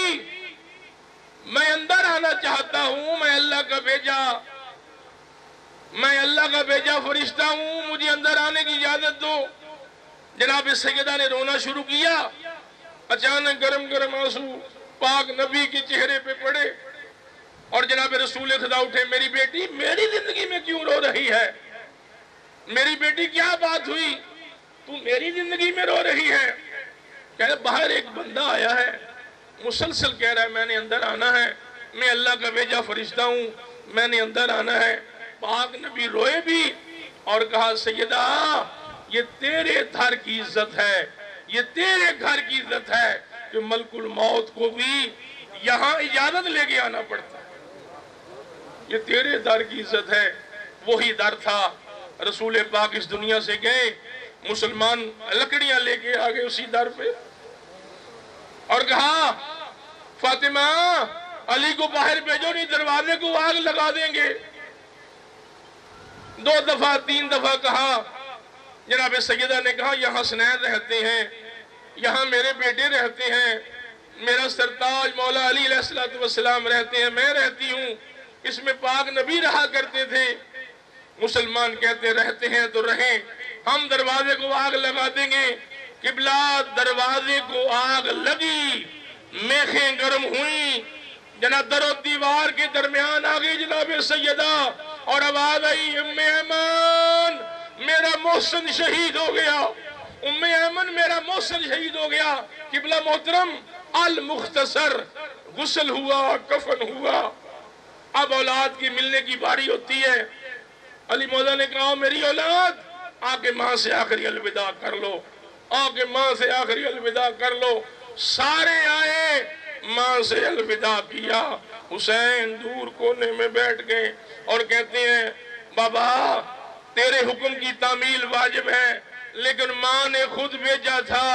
میں اندر آنا چاہتا ہوں، میں اللہ کا بھیجا فرشتہ ہوں، مجھے اندر آنے کی اجازت دو۔ جناب سیدہ نے رونا شروع کیا، اچانک گرم گرم آنسو پاک نبی کے چہرے پہ پڑے اور جناب رسول خدا اٹھے، میری بیٹی میری زندگی میں کیوں رو رہی ہے؟ میری بیٹی کیا بات ہوئی؟ تو میری زندگی میں رو رہی ہے؟ کہہ باہر ایک بندہ آیا ہے، مسلسل کہہ رہا ہے میں نے اندر آنا ہے، میں اللہ کا بھیجا فرشتہ ہوں، میں نے اندر آنا ہے۔ پاک نبی روئے بھی اور کہا، سیدہ یہ تیرے گھر کی عزت ہے، یہ تیرے گھر کی عزت ہے کہ ملک الموت کو بھی یہاں اجازت لے کے آنا پڑتا ہے، یہ تیرے در کی عزت ہے۔ وہی در تھا، رسول پاک اس دنیا سے گئے، مسلمان لکڑیاں لے کے آگے اسی در پہ اور کہا، فاطمہ علی کو باہر بھیجو نہیں دروازے کو آگ لگا دیں گے۔ 2 دفعہ 3 دفعہ کہا، جناب سیدہ نے کہا، یہاں حسنین رہتے ہیں، یہاں میرے بیٹے رہتے ہیں، میرا سرتاج مولا علی علیہ السلام رہتے ہیں، میں رہتی ہوں، اس میں پاک نبی رہا کرتے تھے۔ مسلمان کہتے رہتے ہیں تو رہیں، ہم دروازے کو آگ لگا دیں گے۔ قبلہ دروازے کو آگ لگی، میخیں گرم ہوئیں، جناب در و دیوار کے درمیان آگئی جناب سیدہ، اور آواز آئی ام ایمن میرا محسن شہید ہو گیا، ام ایمن میرا محسن شہید ہو گیا۔ قبلہ محترم المختصر غسل ہوا، کفن ہوا، اب اولاد کی ملنے کی باری ہوتی ہے۔ علی مولا نے کہا میری اولاد آ کے ماں سے آخری الوداع کر لو، آ کے ماں سے آخری الوداع کر لو۔ سارے آئے، ماں سے الوداع کیا۔ حسین دور کونے میں بیٹھ گئے اور کہتے ہیں بابا تیرے حکم کی تعمیل واجب ہے، لیکن ماں نے خود بھیجا تھا،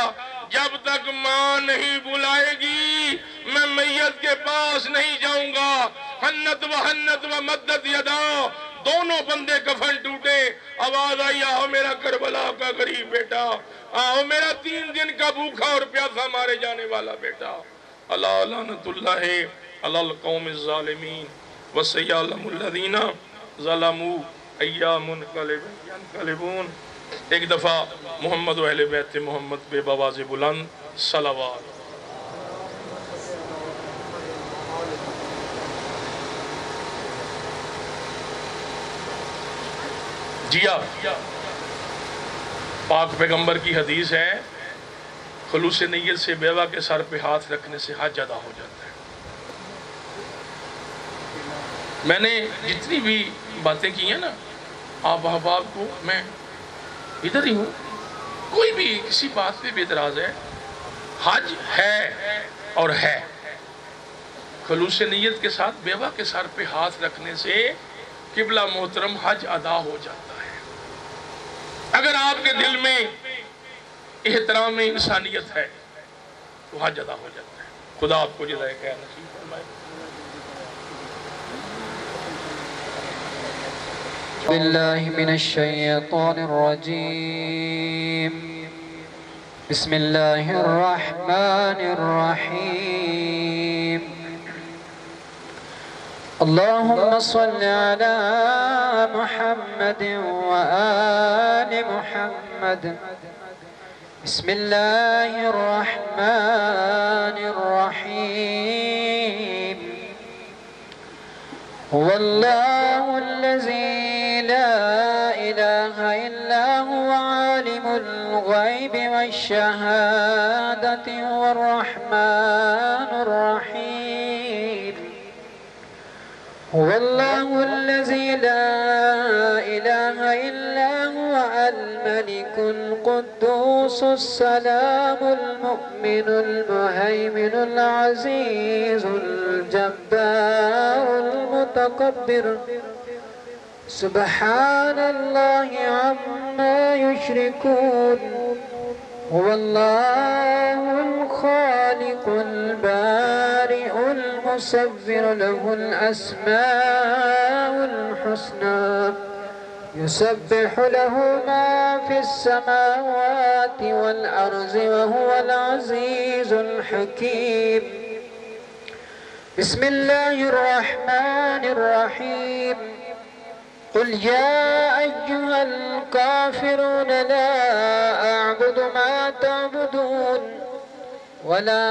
جب تک ماں نہیں بلائے گی میں میت کے پاس نہیں جاؤں گا۔ حنت و مدد یدا، دونوں بندے کفن ٹوٹے، آواز آئی آؤ میرا کربلا کا غریب بیٹا، آؤ میرا 3 دن کا بھوکا اور پیاسا مارے جانے والا بیٹا۔ اللہ لعنت اللہ علی القوم الظالمین وسیعلم الذین ظلموا ایام ینقلبون۔ ایک دفعہ محمد و اہل بیت محمد بے بواز بلند صلوات۔ جیا پاک پیغمبر کی حدیث ہے، خلوص نیت سے بیوہ کے سر پہ ہاتھ رکھنے سے حج ادا ہو جاتا ہے۔ میں نے جتنی بھی باتیں کی ہیں نا، آپ احباب کو میں ادھر ہی ہوں، کوئی بھی کسی بات پہ بے اعتراض ہے، حج ہے اور ہے۔ خلوص نیت کے ساتھ بیوہ کے سر پہ ہاتھ رکھنے سے قبلہ محترم حج ادا ہو جاتا ہے۔ اگر آپ کے دل میں احترام انسانیت ہے تو حج ادا ہو جاتا ہے۔ خدا آپ کو جزائے خیر نصیب فرمائے۔ باللہ من الشیطان الرجیم، بسم اللہ الرحمن الرحیم، اللہم صل علی محمد وآل محمد، بسم اللہ الرحمن الرحیم، واللہ الذی لا الہ الا هو عالم الغیب والشہادة والرحمن الرحیم، واللہ الذی لا الہ الا هو الملک القدوس السلام المؤمن المہیمن العزیز الجبار المتکبر، سبحان اللہ عما یشرکون، هو اللہ الخالق البارئ المصور له الأسماء الحسنى، يسبح له ما في السماوات والأرض وهو العزيز الحكيم، بسم الله الرحمن الرحيم، قل يا أيها الكافرون لا أعبد ما تعبدون ولا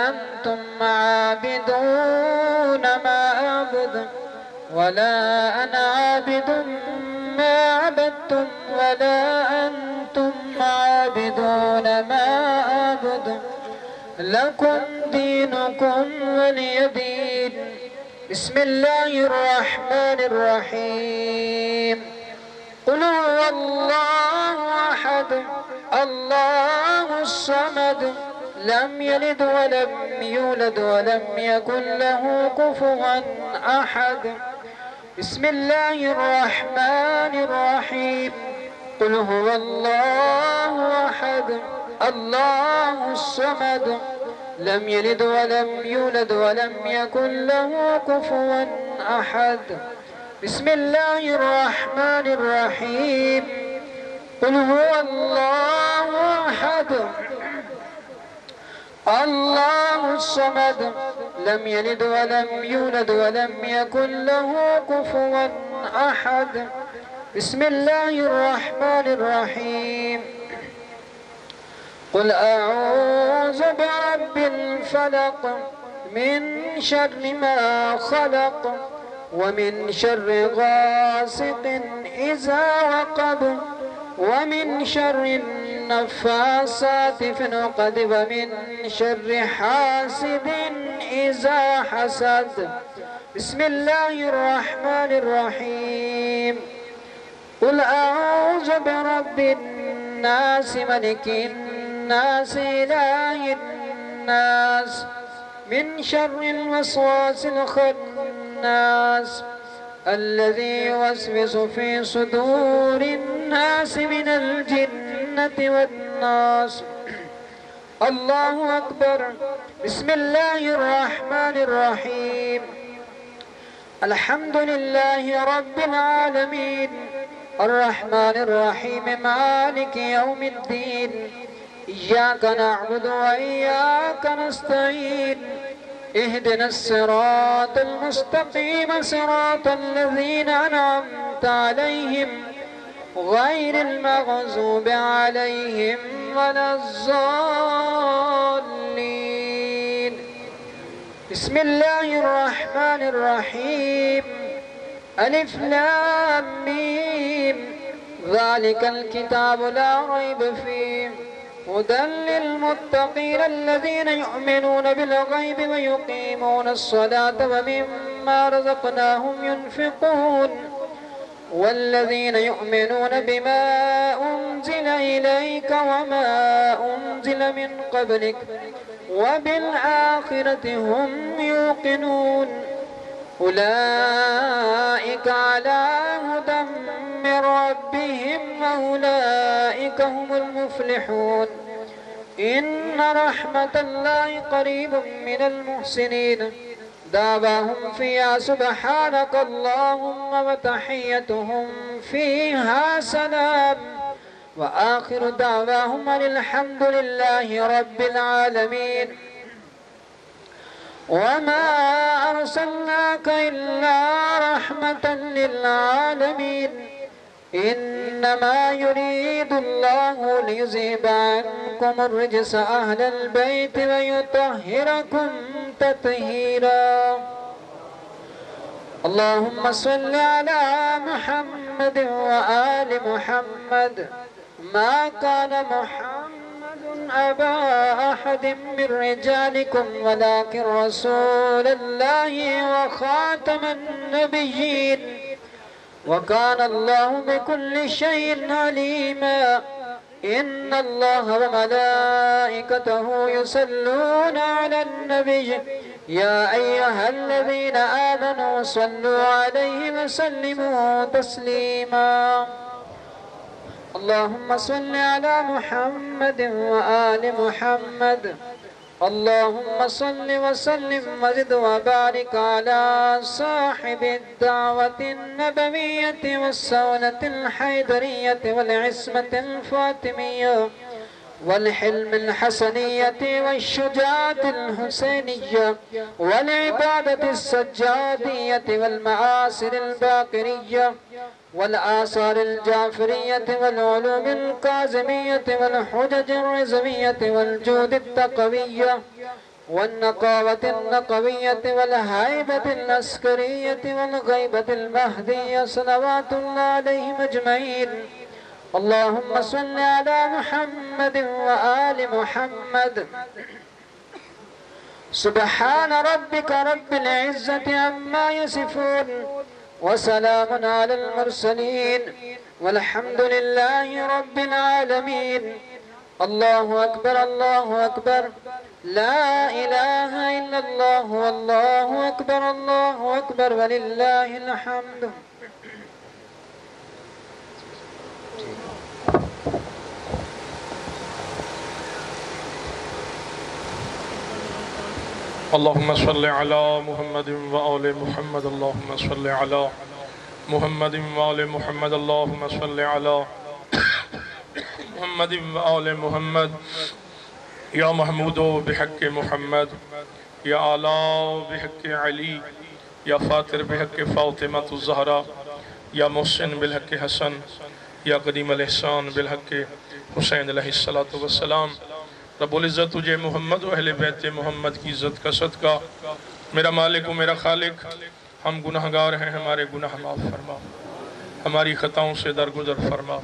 أنتم عابدون ما أعبد ولا أنا عابد ما عبدتم ولا أنتم عابدون ما أعبد لكم دينكم ولي دين، بسم الله الرحمن الرحيم، قل هو الله أحد الله الصمد لم يلد ولم يولد ولم يكن له كفوا أحد، بسم الله الرحمن الرحيم، قل هو الله أحد الله الصمد لم يلد ولم يولد ولم يكن له كفوا أحد، بسم الله الرحمن الرحيم، قل هو الله أحد الله الصمد لم يلد ولم يولد ولم يكن له كفوا أحد، بسم الله الرحمن الرحيم، قل أعوذ برب الفلق من شر ما خلق ومن شر غاسق إذا وقب ومن شر النفاثات في العقد ومن شر حاسد إذا حسد. بسم الله الرحمن الرحيم. قل أعوذ برب الناس ملك الناس إله الناس من شر الوسواس الخناس الذي يوسوس في صدور الناس من الجنة والناس. الله أكبر. بسم الله الرحمن الرحيم. الحمد لله رب العالمين الرحمن الرحيم مالك يوم الدين. إياك نعبد وإياك نستعين. اهدنا الصراط المستقيم صراط الذين أنعمت عليهم غير المغضوب عليهم ولا الضالين. بسم الله الرحمن الرحيم. ألف لام ميم. ذلك الكتاب لا ريب فيه هدى للمتقين الذين يؤمنون بالغيب ويقيمون الصلاة ومما رزقناهم ينفقون والذين يؤمنون بما أنزل إليك وما أنزل من قبلك وبالآخرة هم يوقنون. أولئك على هدى من ربهم وأولئك هم المفلحون. إن رحمة الله قريب من المحسنين. دعواهم فيها سبحانك اللهم وتحيتهم فيها سلام وآخر دعواهم أن الحمد لله رب العالمين. وما أرسلناك إلا رحمة للعالمين. إنما يريد الله ليذهب عنكم الرجس أهل البيت ويطهركم تطهيرا. اللهم صل على محمد وآل محمد. ما كان محمد أبا أحد من رجالكم ولكن رسول الله وخاتم النبيين وكان الله بكل شيء عليما. إن الله وملائكته يصلون على النبي يا أيها الذين آمنوا صلوا عليه وسلموا تسليما. اللهم صل على محمد وآل محمد. اللهم صل وسلم وزد وبارك على صاحب الدعوة النبوية والسونة الحيدرية والعصمة الفاطمية والحلم الحسنية والشجاعة الحسينية والعبادة السجادية والمآثر الباقرية والآثار الجعفرية والعلوم الكاظمية والحجج الرزمية والجود التقوية والنقاوة النقوية والهيبة العسكرية والغيبة المهدية صلوات الله عليهم أجمعين. اللهم صل على محمد وآل محمد. سبحان ربك رب العزة عما يصفون وسلام على المرسلين والحمد لله رب العالمين. الله أكبر الله أكبر. لا إله إلا الله والله أكبر الله أكبر ولله الحمد. اللهم صل على محمد وآل محمد. اللهم صل على محمد وآل محمد. اللهم صل على محمد وآل محمد. يا محمود بحق محمد. يا آلا بحق علي. يا فاتر بحق فاطمة الزهراء. يا محسن بالحق حسن. يا قديم الإحسان بالحق حسين عليه الصلاة والسلام. رب العزت تجھے محمد و اہل بیت محمد کی عزت کا صدقہ میرا مالک و میرا خالق ہم گناہگار ہیں، ہمارے گناہ معاف فرما، ہماری خطاؤں سے درگزر فرما،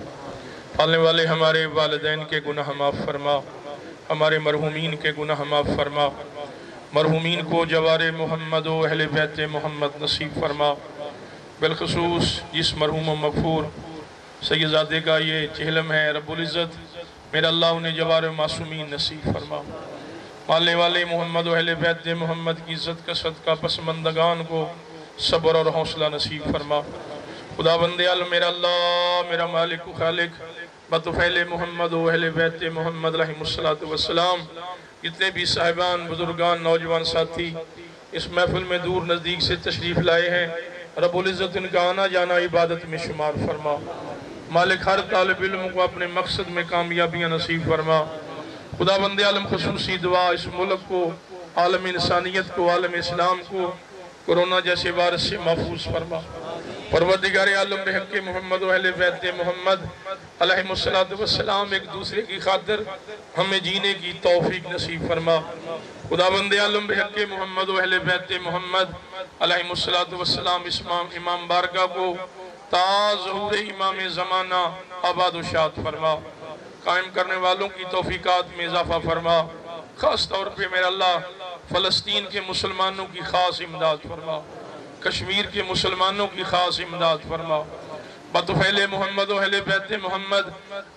پالنے والے ہمارے والدین کے گناہ معاف فرما، ہمارے مرحومین کے گناہ معاف فرما، مرحومین کو جوار محمد و اہل بیت محمد نصیب فرما، بالخصوص جس مرحوم و مغفور سیدزادے کا یہ چہلم ہے، رب العزت میرا اللہ انہیں جوار معصومین نصیب فرما، پالنے والے محمد و اہل بیت محمد کی عزت کا صدقہ پسماندگان کو صبر اور حوصلہ نصیب فرما۔ خدا بند عالم میرا اللہ میرا مالک و خالق بطفیل محمد و اہل بیت محمد رحمہ السلام جتنے بھی صاحبان بزرگان نوجوان ساتھی اس محفل میں دور نزدیک سے تشریف لائے ہیں، رب العزت ان کا آنا جانا عبادت میں شمار فرما، مالک ہر طالب علم کو اپنے مقصد میں کامیابیاں نصیب فرما۔ خدا بند عالم خصوصی دعا اس ملک کو، عالم انسانیت کو، عالم اسلام کو کورونا جیسے وائرس سے محفوظ فرما۔ پروردگار عالم بحق محمد و اہل بیت محمد علیہ السلام ایک دوسرے کی خاطر ہمیں جینے کی توفیق نصیب فرما۔ خداوند عالم بحق محمد و اہل بیت محمد علیہ السلام امام بارگاہ کو تا ظہور امام زمانہ آباد و شاد فرما، قائم کرنے والوں کی توفیقات میں اضافہ فرما، خاص طور پہ میرا اللہ فلسطین کے مسلمانوں کی خاص امداد فرما، کشمیر کے مسلمانوں کی خاص امداد فرما، بطفیل محمد و اہل بیت محمد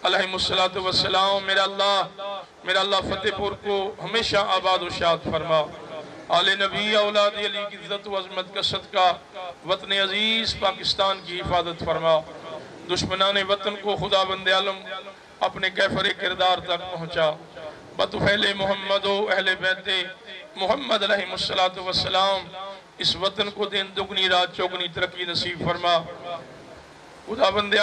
علیہ السلام میرا اللہ فتح پور کو ہمیشہ آباد و شاد فرما، آل نبی اولاد علی کی عزت و عظمت کا صدقہ وطن عزیز پاکستان کی حفاظت فرما، دشمنان وطن کو خدا بند عالم اپنے کیفر کردار تک پہنچا، بطفیل محمد و اہل بیت محمد علیہ السلام اس وطن کو دن دگنی رات چوگنی ترقی نصیب فرما۔ خدا بند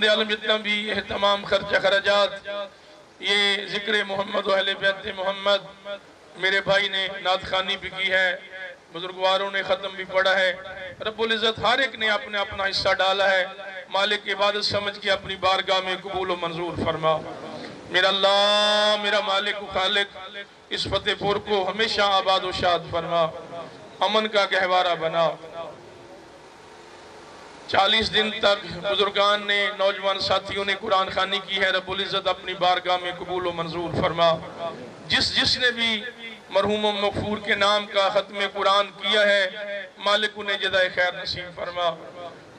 عالم جتنا بھی اہتمام خرچہ خراجات یہ ذکر محمد و اہل بیت محمد میرے بھائی نے نعت خوانی بھی کی ہے، بزرگواروں نے ختم بھی پڑھا ہے، رب العزت ہر ایک نے اپنا اپنا حصہ ڈالا ہے، مالک عبادت سمجھ کے اپنی بارگاہ میں قبول و منظور فرما۔ میرا اللہ میرا مالک و خالق اس فتح پور کو ہمیشہ آباد و شاد فرما، امن کا گہوارہ بنا۔ 40 دن تک بزرگان نے نوجوان ساتھیوں نے قرآن خوانی کی ہے، رب العزت اپنی بارگاہ میں قبول و منظور فرما۔ جس نے بھی مرحوم و مغفور کے نام کا ختم قرآن کیا ہے مالک انہیں جزائے خیر نصیب فرما۔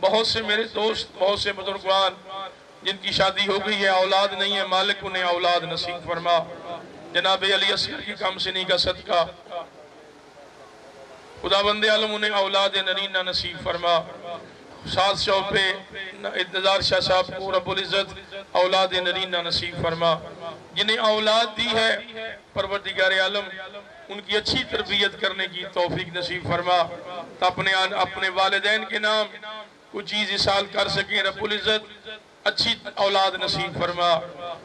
بہت سے میرے دوست بہت سے بزرگان جن کی شادی ہو گئی ہے اولاد نہیں ہے، مالک انہیں اولاد نصیب فرما۔ جناب علی اصغر کی کم سنی کا صدقہ خداوند عالم انہیں اولاد نرینہ نصیب فرما۔ ساتھ شو پہ انتظار شاہ صاحب کو رب العزت اولاد نرینہ نصیب فرما۔ جنہیں اولاد دی ہے پروردگار عالم ان کی اچھی تربیت کرنے کی توفیق نصیب فرما، تو اپنے والدین کے نام کچھ چیز اصال کر سکیں، رب العزت اچھی اولاد نصیب فرما۔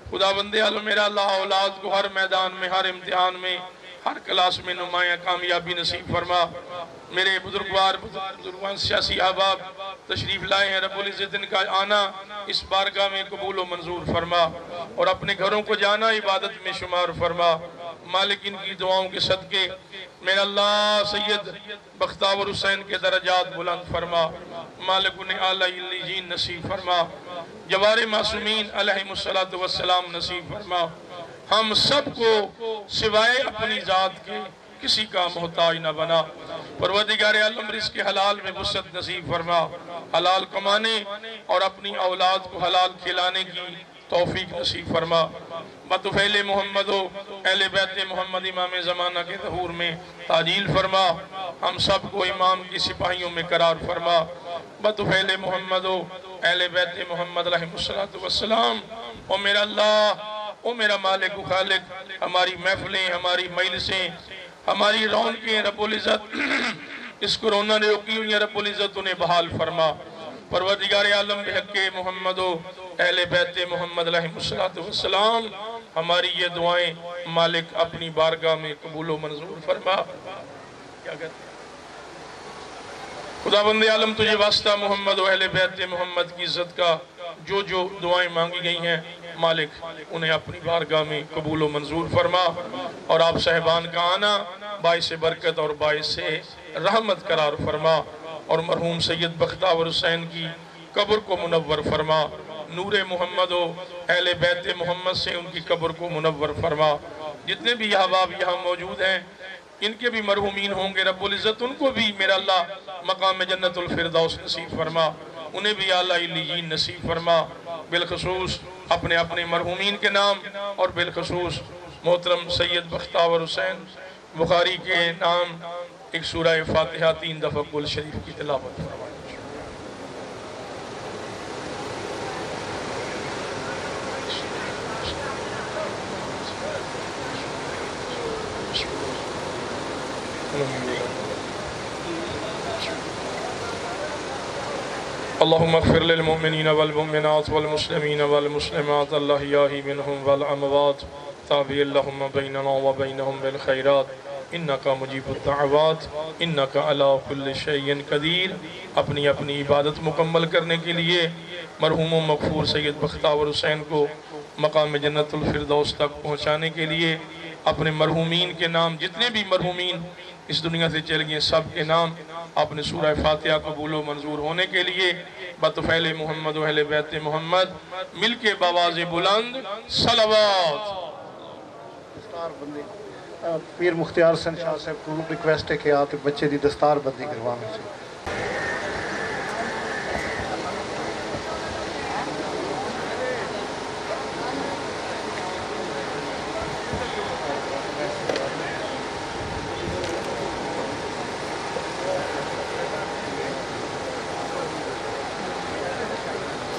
خداوند عالم میرا اللہ اولاد کو ہر میدان میں ہر امتحان میں ہر کلاس میں نمایاں کامیابی نصیب فرما۔ میرے بزرگوان سیاسی احباب تشریف لائے ہیں، رب العزت ان کا آنا اس بارگاہ میں قبول و منظور فرما اور اپنے گھروں کو جانا عبادت میں شمار فرما۔ مالک ان کی دعاؤں کے صدقے میرا اللہ سید بختاور حسین کے درجات بلند فرما، مالک انہیں اعلیٰ علیین نصیب فرما، جوار معصومین علیہ السلام نصیب فرما۔ ہم سب کو سوائے اپنی ذات کے کسی کا محتاج نہ بنا۔ پروردگار عالم رزق حلال میں وسعت نصیب فرما، حلال کمانے اور اپنی اولاد کو حلال کھلانے کی توفیق نصیب فرما۔ بطفیل محمد و اہل بیت محمد امام زمانہ کے ظہور میں تعجیل فرما، ہم سب کو امام کی سپاہیوں میں قرار فرما۔ بطفیل محمد و اہل بیت محمد علیہ السلام او میرا اللہ او میرا مالک و خالق ہماری محفلیں ہماری مجلسیں ہماری رونقیں رب العزت اس کورونا نے روکی ہوئی ہیں، رب العزت انہیں بحال فرما۔ پروردگار عالم بحق محمد و اہل بیت محمد علیہ السلام ہماری یہ دعائیں مالک اپنی بارگاہ میں قبول و منظور فرما۔ کیا کہتے ہیں؟ خداوند عالم تجھے واسطہ محمد و اہل بیت محمد کی عزت کا جو جو دعائیں مانگی گئی ہیں مالک انہیں اپنی بارگاہ میں قبول و منظور فرما، اور آپ صاحبان کا آنا باعث برکت اور باعث رحمت قرار فرما، اور مرحوم سید بختیار حسین کی قبر کو منور فرما، نور محمد و اہل بیت محمد سے ان کی قبر کو منور فرما۔ جتنے بھی احباب یہاں موجود ہیں ان کے بھی مرحومین ہوں گے، رب العزت ان کو بھی میرا اللہ مقام جنت الفردوس نصیب فرما، انہیں بھی اعلیٰ علیین نصیب فرما، بالخصوص اپنے اپنے مرحومین کے نام، اور بالخصوص محترم سید بختیار حسین بخاری کے نام ایک سورہ فاتحہ 3 دفعہ قل شریف کی تلاوت فرمائیں۔ اللهم اغفر للمؤمنين والمؤمنات والمسلمين والمسلمات الأحياء منهم والأموات تابع اللهم بيننا وبينهم بالخيرات إنك مجيب الدعوات إنك على كل شيء قدير۔ اپنی اپنی عبادت مکمل کرنے کے لیے مرحوم و مغفور سید بختیار حسین کو مقام جنت الفردوس تک پہنچانے کے لیے اپنے مرحومین کے نام، جتنے بھی مرحومین اس دنیا سے چل گئے سب کے نام اپنے سورہ فاتحہ قبول و منظور ہونے کے لیے بطفیل محمد و اہل بیت محمد مل کے بآواز بلند صلوات۔ دستار بندی پیر مختار حسین شاہ صاحب کو ریکویسٹ ہے کہ آپ بچے دی دستار بندی کروانے سے۔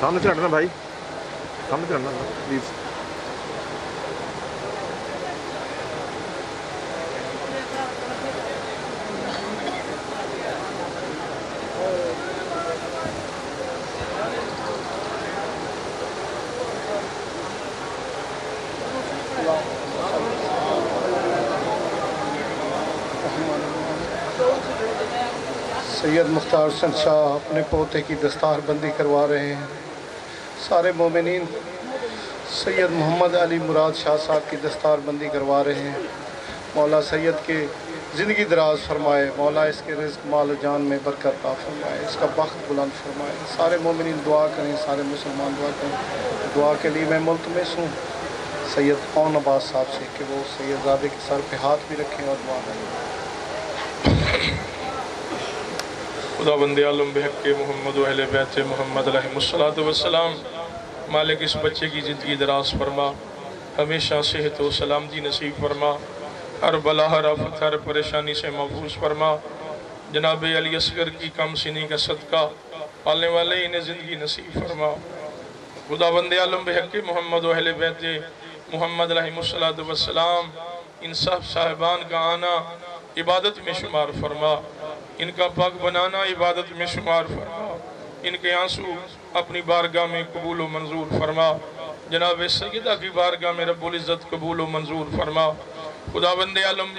سامنے سے ہٹنا بھائی، سامنے سے ہٹنا پلیز۔ سید مختار حسین شاہ اپنے پوتے کی دستار بندی کروا رہے ہیں۔ سارے مومنین سید محمد علی مراد شاہ صاحب کی دستار بندی کروا رہے ہیں۔ مولا سید کے زندگی دراز فرمائے، مولا اس کے رزق مال و جان میں برکت عطا فرمائے، اس کا بخت بلند فرمائے۔ سارے مومنین دعا کریں، سارے مسلمان دعا کریں۔ دعا کے لیے میں ملتمس ہوں سید خان عباس صاحب سے کہ وہ سید زادے کے سر پہ ہاتھ بھی رکھیں اور دعا کریں۔ خدا بند عالم بحق محمد و اہل بیت محمد علیہ السلام، مالک اس بچے کی زندگی دراز فرما، ہمیشہ صحت و سلامتی نصیب فرما، ہر بلا ہر آفت ہر پریشانی سے محفوظ فرما۔ جناب علی اصغر کی کم سنی کا صدقہ پالنے والے انہیں زندگی نصیب فرما۔ خدا بند عالم بحق محمد و اہل بیت محمد علیہ السلام، ان سب صاحبان کا آنا عبادت میں شمار فرما، ان کا پاک بنانا عبادت میں شمار فرما، ان کے آنسو اپنی بارگاہ میں قبول و منظور فرما، جناب سیدہ کی بارگاہ میں رب العزت قبول و منظور فرما۔ خدا بند عالم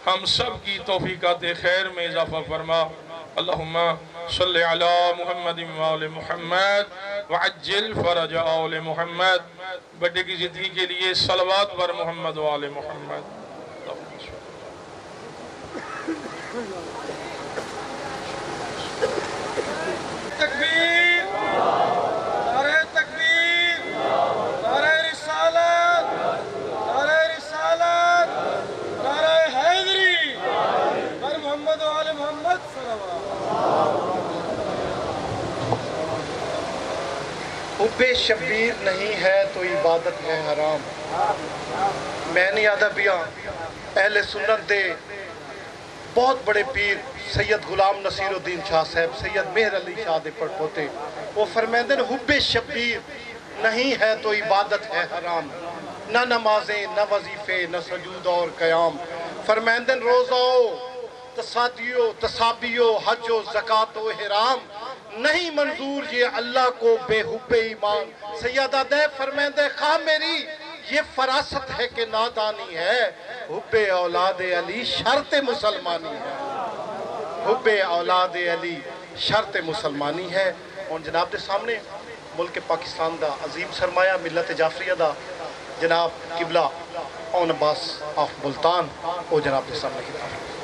ہم سب کی توفیقات خیر میں اضافہ فرما۔ اللہم صلی علی محمد وآل محمد وعجل فرج آل محمد۔ بڑے کی زندگی کے لیے صلوات بر محمد وآل محمد۔ تکبیر، نعرہ تکبیر، نعرہ رسالت، نعرہ رسالت، نعرہ حیدری، بر محمد و آل محمد صلوات۔ حب شبیر نہیں ہے تو عبادت ہے حرام۔ میں نے ادبیاں اہل سنت دے بہت بڑے پیر سید غلام نصیر الدین شاہ صاحب، سید مہر علی شاہ دے پڑ پوتے، وہ فرمیندن حب شبیر نہیں ہے تو عبادت ہے حرام، نہ نمازیں نہ وظیفے نہ سجود اور قیام، فرمیندن روزہ تصادیو تصابیو حج و زکاة و حرام، نہیں منظور یہ اللہ کو بے حب ایمان۔ سیدہ دے فرمیندے خواہ میری یہ فراست ہے کہ نادانی ہے، حب اولاد علی شرط مسلمانی ہے، حب اولاد علی شرط مسلمانی ہے۔ اور جناب دے سامنے ملک پاکستان دا عظیم سرمایہ ملت جعفریہ دا جناب قبلہ اون عباس آف ملتان او جناب کے سامنے خطاب